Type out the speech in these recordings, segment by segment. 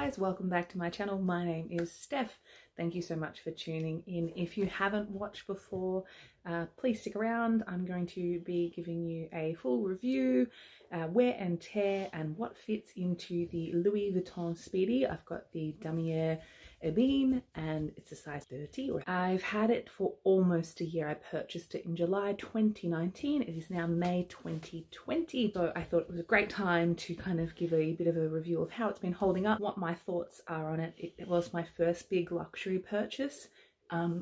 guys, welcome back to my channel. My name is Steph. Thank you so much for tuning in. If you haven't watched before, please stick around. I'm going to be giving you a full review, wear and tear, and what fits into the Louis Vuitton Speedy. I've got the Damier Ebene and it's a size 30. I've had it for almost a year. I purchased it in July 2019. It is now May 2020. So I thought it was a great time to kind of give a bit of a review of how it's been holding up, what my thoughts are on it. It was my first big luxury purchase.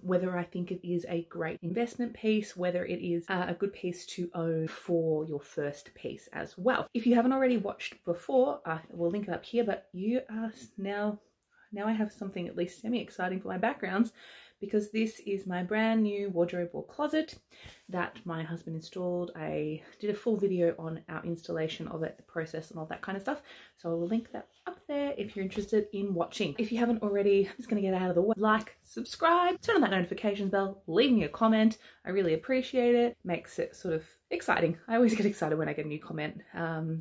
Whether I think it is a great investment piece, whether it is a good piece to own for your first piece as well. If you haven't already watched before, we'll link it up here, but you are now I have something at least semi-exciting for my backgrounds, because this is my brand new wardrobe or closet that my husband installed. I did a full video on our installation of it, the process and all that kind of stuff. So I will link that up there if you're interested in watching. If you haven't already, I'm just going to get out of the way. Like, subscribe, turn on that notification bell, leave me a comment. I really appreciate it. Makes it sort of exciting. I always get excited when I get a new comment.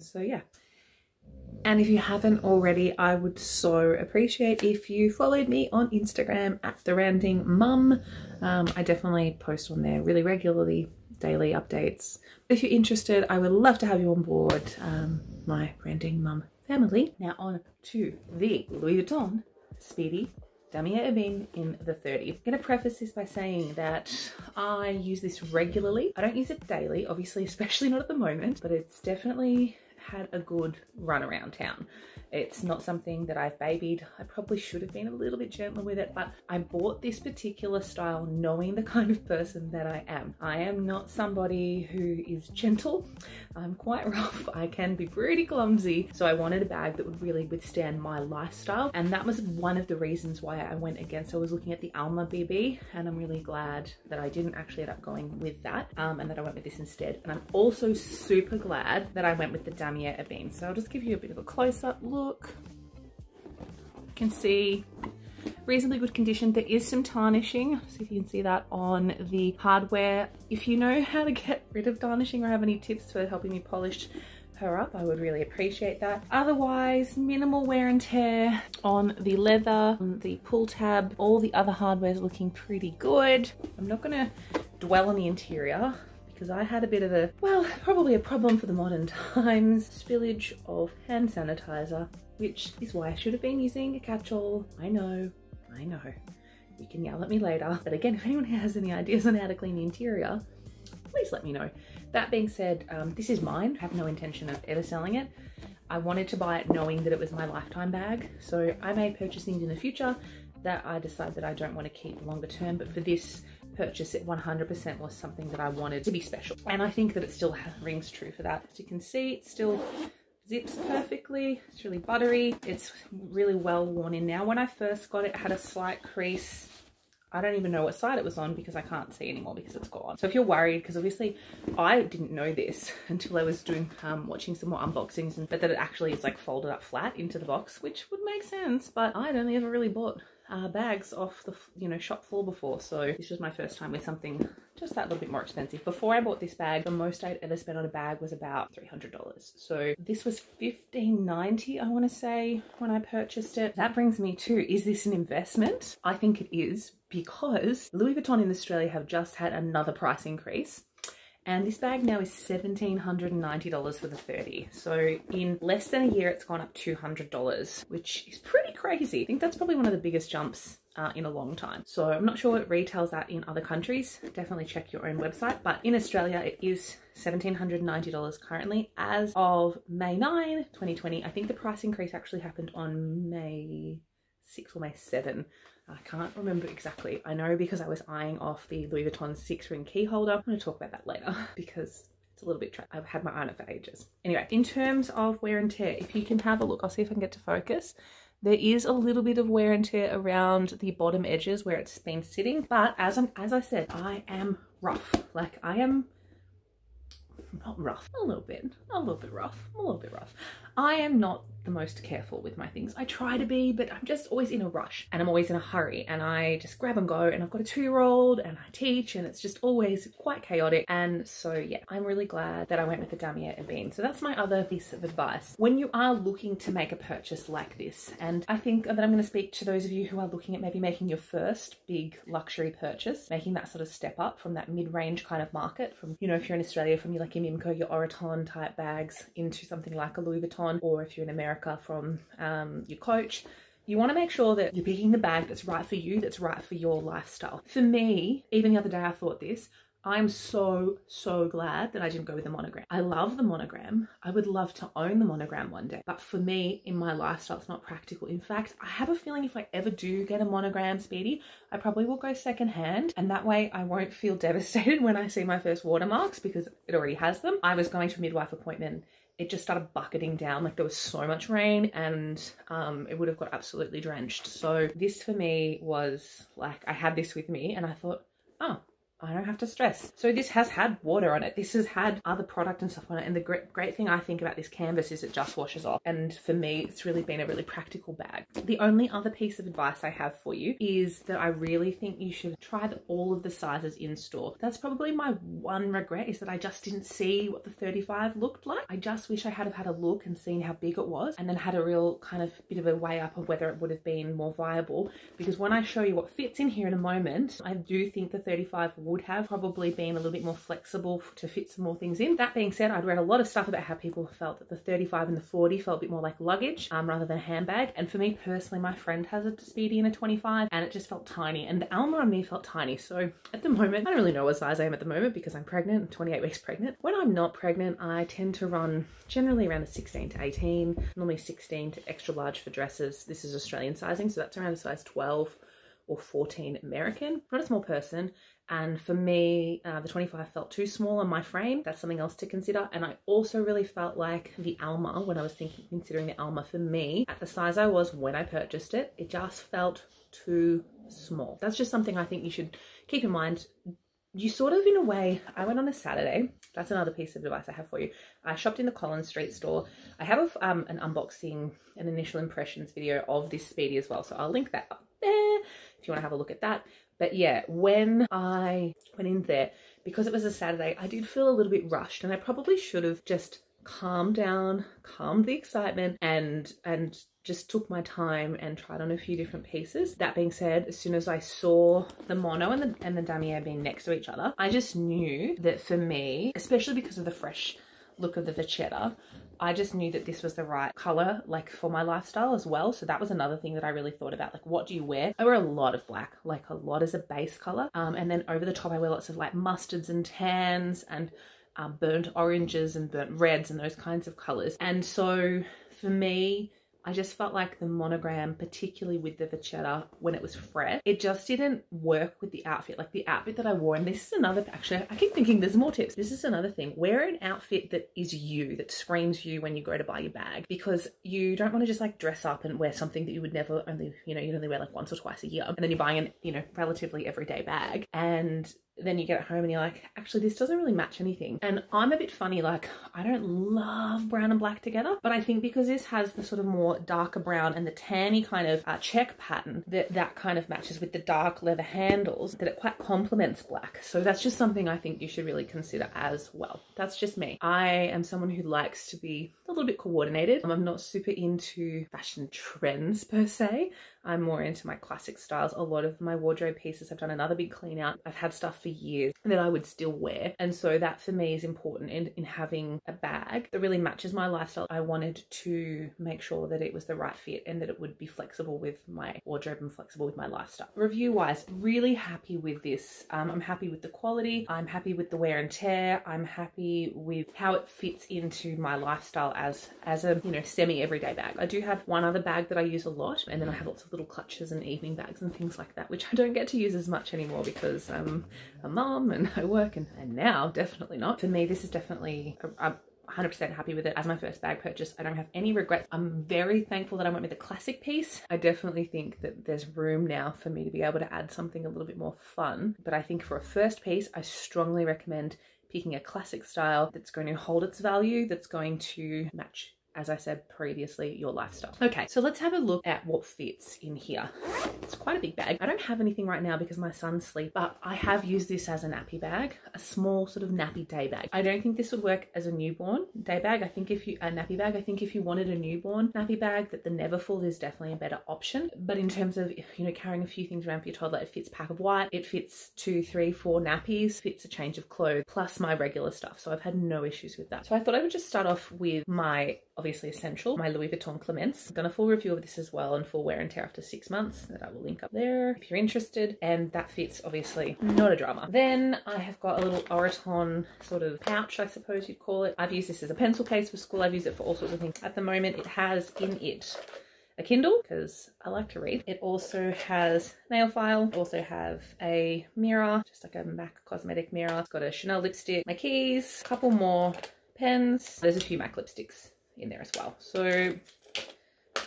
So yeah. And if you haven't already, I would so appreciate if you followed me on Instagram at @therantingmum. I definitely post on there really regularly, daily updates. If you're interested, I would love to have you on board my Ranting Mum family. Now on to the Louis Vuitton Speedy Damier Ebene in the 30. I'm going to preface this by saying that I use this regularly. I don't use it daily, obviously, especially not at the moment, but it's definitely had a good run around town. It's not something that I've babied. I probably should have been a little bit gentler with it, but I bought this particular style knowing the kind of person that I am. I am not somebody who is gentle. I'm quite rough. I can be pretty clumsy. So I wanted a bag that would really withstand my lifestyle. And that was one of the reasons why I went against. I was looking at the Alma BB, and I'm really glad that I didn't actually end up going with that and that I went with this instead. And I'm also super glad that I went with the Damier Ebene. So I'll just give you a bit of a close-up look. You can see reasonably good condition. There is some tarnishing, so if you can see that on the hardware. If you know how to get rid of tarnishing or have any tips for helping me polish her up, I would really appreciate that. Otherwise, minimal wear and tear on the leather, on the pull tab. All the other hardware is looking pretty good. I'm not gonna dwell on the interior because I had a bit of a, well, probably a problem for the modern times. Spillage of hand sanitizer, which is why I should have been using a catch-all. I know. You can yell at me later. But again, if anyone has any ideas on how to clean the interior, please let me know. That being said, this is mine. I have no intention of ever selling it. I wanted to buy it knowing that it was my lifetime bag. So I may purchase things in the future that I decide that I don't want to keep longer term, but for this purchase, it 100% was something that I wanted to be special. And I think that it still rings true for that. As you can see, it still zips perfectly. It's really buttery. It's really well worn in now. When I first got it, it had a slight crease. I don't even know what side it was on because I can't see anymore because it's gone. So if you're worried, because obviously I didn't know this until I was doing watching some more unboxings, but that it actually is like folded up flat into the box, which would make sense, but I'd only ever really bought bags off the shop floor before, so this was my first time with something just that little bit more expensive. Before I bought this bag, the most I'd ever spent on a bag was about $300. So this was $15.90, I want to say, when I purchased it. That brings me to, is this an investment? I think it is, because Louis Vuitton in Australia have just had another price increase. And this bag now is $1,790 for the 30. So in less than a year, it's gone up $200, which is pretty crazy. I think that's probably one of the biggest jumps in a long time. So I'm not sure what it retails at in other countries. Definitely check your own website. But in Australia, it is $1,790 currently as of May 9, 2020. I think the price increase actually happened on May 6 or May 7. I can't remember exactly. I know because I was eyeing off the Louis Vuitton 6-ring key holder. I'm going to talk about that later because it's a little bit tricky. I've had my eye on it for ages. Anyway, in terms of wear and tear, if you can have a look, I'll see if I can get to focus. There is a little bit of wear and tear around the bottom edges where it's been sitting, but as I said, I am rough. Like I am not rough, a little bit rough. I am not the most careful with my things. I try to be, but I'm just always in a rush and I'm always in a hurry and I just grab and go, and I've got a 2-year-old and I teach and it's just always quite chaotic. And so yeah, I'm really glad that I went with the Damier Ebene. So that's my other piece of advice. When you are looking to make a purchase like this, and I think that I'm going to speak to those of you who are looking at maybe making your first big luxury purchase, making that sort of step up from that mid-range kind of market, from, you know, if you're in Australia, from your like your Mimco, your Oroton type bags into something like a Louis Vuitton, or if you're in America, from your Coach. You want to make sure that you're picking the bag that's right for you, that's right for your lifestyle. For me, even the other day I thought this, I'm so glad that I didn't go with the monogram. I love the monogram. I would love to own the monogram one day. But for me, in my lifestyle, it's not practical. In fact, I have a feeling if I ever do get a monogram Speedy, I probably will go secondhand. And that way I won't feel devastated when I see my first watermarks, because it already has them. I was going to a midwife appointment. It just started bucketing down, like there was so much rain, and it would have got absolutely drenched. So this for me was like, I had this with me and I thought, oh, I don't have to stress. So this has had water on it. This has had other product and stuff on it. And the great thing I think about this canvas is it just washes off. And for me, it's really been a really practical bag. The only other piece of advice I have for you is that I really think you should try all of the sizes in store. That's probably my one regret, is that I just didn't see what the 35 looked like. I just wish I had have had a look and seen how big it was, and then had a real kind of bit of a weigh up of whether it would have been more viable. Because when I show you what fits in here in a moment, I do think the 35 would have probably been a little bit more flexible to fit some more things in. That being said, I'd read a lot of stuff about how people felt that the 35 and the 40 felt a bit more like luggage rather than a handbag. And for me personally, my friend has a Speedy in a 25 and it just felt tiny, and the Alma on me felt tiny. So at the moment, I don't really know what size I am at the moment because I'm pregnant, I'm 28 weeks pregnant. When I'm not pregnant, I tend to run generally around a 16 to 18, normally 16 to extra large for dresses. This is Australian sizing, so that's around a size 12 or 14 American. Not a small person. And for me, the 25 felt too small on my frame. That's something else to consider. And I also really felt like the Alma, when I was considering the Alma, for me, at the size I was when I purchased it, it just felt too small. That's just something I think you should keep in mind. You sort of, in a way, I went on a Saturday. That's another piece of advice I have for you. I shopped in the Collins Street store. I have an unboxing, an initial impressions video of this Speedy as well. So I'll link that up there if you want to have a look at that. But yeah, when I went in there, because it was a Saturday, I did feel a little bit rushed, and I probably should have just calmed down, calmed the excitement, and just took my time and tried on a few different pieces. That being said, as soon as I saw the mono and the Damier being next to each other, I just knew that for me, especially because of the fresh look of the vachetta, I just knew that this was the right color, like for my lifestyle as well. So that was another thing that I really thought about, like, what do you wear? I wear a lot of black, like a lot as a base color. And then over the top, I wear lots of like mustards and tans and burnt oranges and burnt reds and those kinds of colors. And so for me, I just felt like the monogram, particularly with the vachetta, when it was fresh, it just didn't work with the outfit. Like the outfit that I wore, and this is another, actually, I keep thinking there's more tips. This is another thing. Wear an outfit that is you, that screams you when you go to buy your bag, because you don't want to just like dress up and wear something that you would never only, you know, you'd only wear like once or twice a year. And then you're buying an, you know, relatively everyday bag. And then you get home and you're like, actually, this doesn't really match anything. And I'm a bit funny, like, I don't love brown and black together, but I think because this has the sort of more darker brown and the tanny kind of check pattern, that kind of matches with the dark leather handles, that it quite complements black. So that's just something I think you should really consider as well. That's just me. I am someone who likes to be a little bit coordinated. I'm not super into fashion trends per se. I'm more into my classic styles. A lot of my wardrobe pieces, I've done another big clean out. I've had stuff for years that I would still wear. And so that for me is important in having a bag that really matches my lifestyle. I wanted to make sure that it was the right fit and that it would be flexible with my wardrobe and flexible with my lifestyle. Review wise, really happy with this. I'm happy with the quality. I'm happy with the wear and tear. I'm happy with how it fits into my lifestyle as a, you know, semi everyday bag. I do have one other bag that I use a lot, and then I have lots of little clutches and evening bags and things like that, which I don't get to use as much anymore because I'm a mom and I work, and now definitely not. For me, this is definitely I'm 100% happy with it as my first bag purchase. I don't have any regrets. I'm very thankful that I went with a classic piece. I definitely think that there's room now for me to be able to add something a little bit more fun. But I think for a first piece, I strongly recommend picking a classic style that's going to hold its value, that's going to match as I said previously, your lifestyle. Okay, so let's have a look at what fits in here. It's quite a big bag. I don't have anything right now because my son's asleep, but I have used this as a nappy bag, a small sort of nappy day bag. I don't think this would work as a newborn day bag. I think if you, a nappy bag, I think if you wanted a newborn nappy bag, that the Neverfull is definitely a better option. But in terms of, you know, carrying a few things around for your toddler, it fits pack of white, it fits 2, 3, 4 nappies, fits a change of clothes, plus my regular stuff. So I've had no issues with that. So I thought I would just start off with my obviously essential, my Louis Vuitton Clements. I've done a full review of this as well, and full wear and tear after 6 months, that I will link up there if you're interested. And that fits obviously, not a drama. Then I have got a little Vuitton sort of pouch, I suppose you'd call it. I've used this as a pencil case for school. I've used it for all sorts of things. At the moment, it has in it a Kindle, because I like to read. It also has nail file, also have a mirror, just like a MAC cosmetic mirror. It's got a Chanel lipstick, my keys, a couple more pens. There's a few MAC lipsticks in there as well. So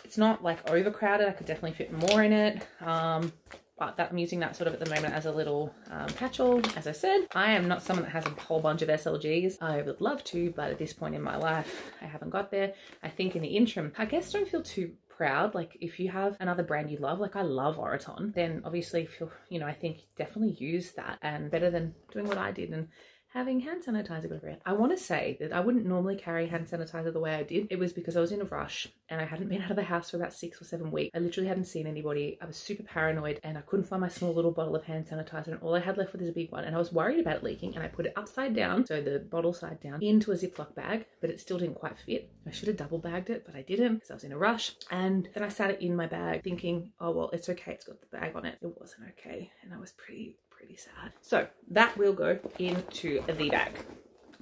it's not like overcrowded. I could definitely fit more in it. But I'm using that sort of at the moment as a little catch-all. As I said, I am not someone that has a whole bunch of SLGs. I would love to, but at this point in my life, I haven't got there. I think in the interim, I guess don't feel too proud. Like if you have another brand you love, like I love Vuitton, then obviously feel, you know, I think definitely use that, and better than doing what I did and having hand sanitizer go around. I want to say that I wouldn't normally carry hand sanitizer the way I did. It was because I was in a rush and I hadn't been out of the house for about 6 or 7 weeks. I literally hadn't seen anybody. I was super paranoid and I couldn't find my small little bottle of hand sanitizer, and all I had left was a big one, and I was worried about it leaking, and I put it upside down, so the bottle side down, into a Ziploc bag, but it still didn't quite fit. I should have double bagged it, but I didn't because I was in a rush. And then I sat it in my bag thinking, oh well, it's okay, it's got the bag on it. It wasn't okay, and I was pretty sad. So that will go into the bag.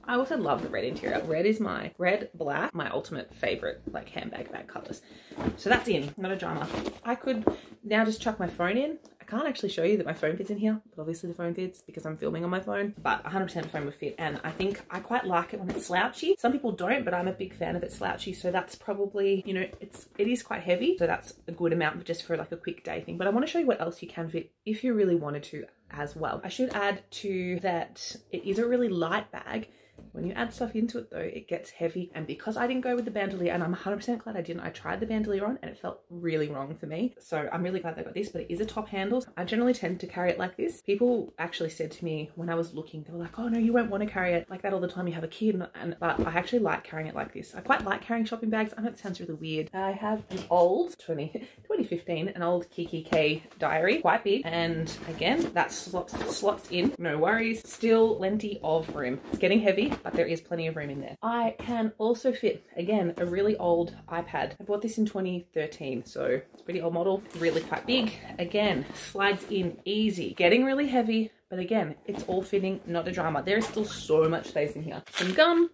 I also love the red interior. Red is my black, my ultimate favorite like handbag bag colors. So that's in, not a drama. I could now just chuck my phone in. I can't actually show you that my phone fits in here, but obviously the phone fits because I'm filming on my phone, but 100% the phone would fit. And I think I quite like it when it's slouchy. Some people don't, but I'm a big fan of it slouchy. So that's probably, you know, it is quite heavy. So that's a good amount just for like a quick day thing. But I want to show you what else you can fit if you really wanted to as well. I should add to that it is a really light bag. When you add stuff into it though, it gets heavy. And because I didn't go with the bandolier, and I'm 100% glad I didn't, I tried the bandolier on and it felt really wrong for me. So I'm really glad I got this, but it is a top handle. I generally tend to carry it like this. People actually said to me when I was looking, they were like, oh no, you won't want to carry it like that all the time, you have a kid. But I actually like carrying it like this. I quite like carrying shopping bags. I know it sounds really weird. I have an old 2015, an old Kiki K diary, quite big. And again, that slots in, no worries. Still plenty of room. It's getting heavy, but there is plenty of room in there. I can also fit, again, a really old iPad. I bought this in 2013, so it's a pretty old model, really quite big. Again, slides in easy, getting really heavy, but again, it's all fitting, not a drama. There is still so much space in here. Some gum,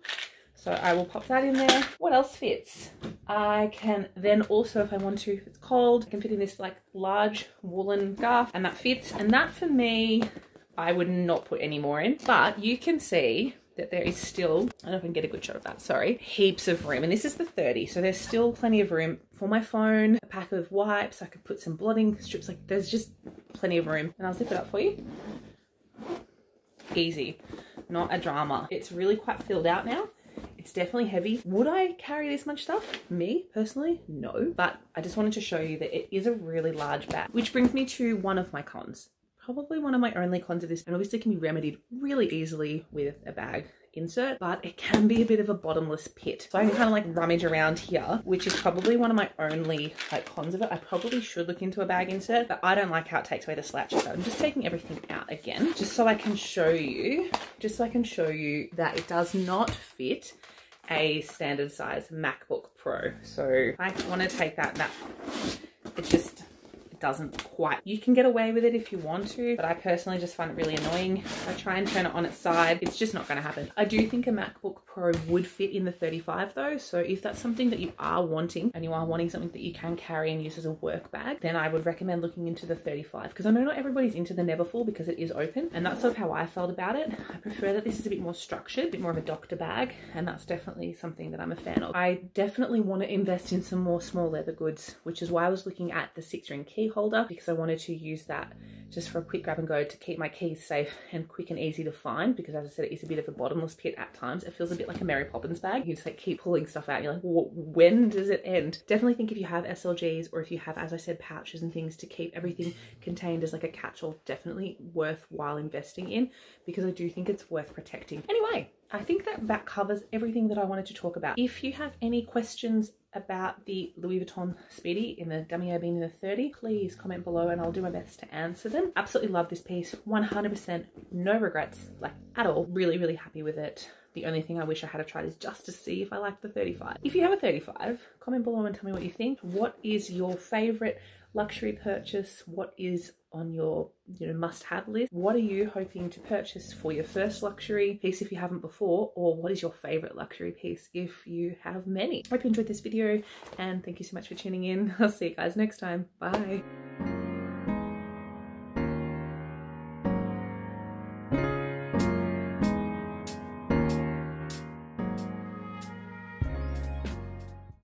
so I will pop that in there. What else fits? I can then also, if I want to, if it's cold, I can fit in this like large woolen scarf, and that fits. And that for me, I would not put any more in, but you can see that there is still, I don't know if I can get a good shot of that, sorry, heaps of room. And this is the 30, so there's still plenty of room for my phone, a pack of wipes, I could put some blotting strips, like there's just plenty of room. And I'll zip it up for you. Easy, not a drama. It's really quite filled out now. It's definitely heavy. Would I carry this much stuff? Me, personally, no. But I just wanted to show you that it is a really large bag, which brings me to one of my cons. Probably one of my only cons of this, and obviously can be remedied really easily with a bag insert, but it can be a bit of a bottomless pit. So I can kind of like rummage around here, which is probably one of my only like cons of it. I probably should look into a bag insert, but I don't like how it takes away the slouches. So I'm just taking everything out again, just so I can show you, that it does not fit a standard size MacBook Pro. So I want to take that, it just doesn't quite. You can get away with it if you want to, but I personally just find it really annoying. If I try and turn it on its side, it's just not going to happen. I do think a MacBook Pro would fit in the 35 though, so if that's something that you are wanting, and you are wanting something that you can carry and use as a work bag, then I would recommend looking into the 35, because I know not everybody's into the Neverfull because it is open, and that's sort of how I felt about it. I prefer that this is a bit more structured, a bit more of a doctor bag, and that's definitely something that I'm a fan of. I definitely want to invest in some more small leather goods, which is why I was looking at the 6-ring key holder, because I wanted to use that just for a quick grab and go to keep my keys safe and quick and easy to find, because as I said, it is a bit of a bottomless pit at times. It feels a bit like a Mary Poppins bag. You just like keep pulling stuff out and you're like, when does it end? Definitely think if you have SLGs, or if you have, as I said, pouches and things to keep everything contained as like a catch-all, definitely worthwhile investing in, because I do think it's worth protecting. Anyway, I think that covers everything that I wanted to talk about. If you have any questions about the Louis Vuitton Speedy in the Damier Ebene in the 30, please comment below and I'll do my best to answer them. Absolutely love this piece, 100%, no regrets, like at all. Really, really happy with it. The only thing I wish I had tried is just to see if I like the 35. If you have a 35, comment below and tell me what you think. What is your favorite luxury purchase? What is on your must-have list? What are you hoping to purchase for your first luxury piece if you haven't before? Or what is your favorite luxury piece if you have many? Hope you enjoyed this video and thank you so much for tuning in. I'll see you guys next time. Bye.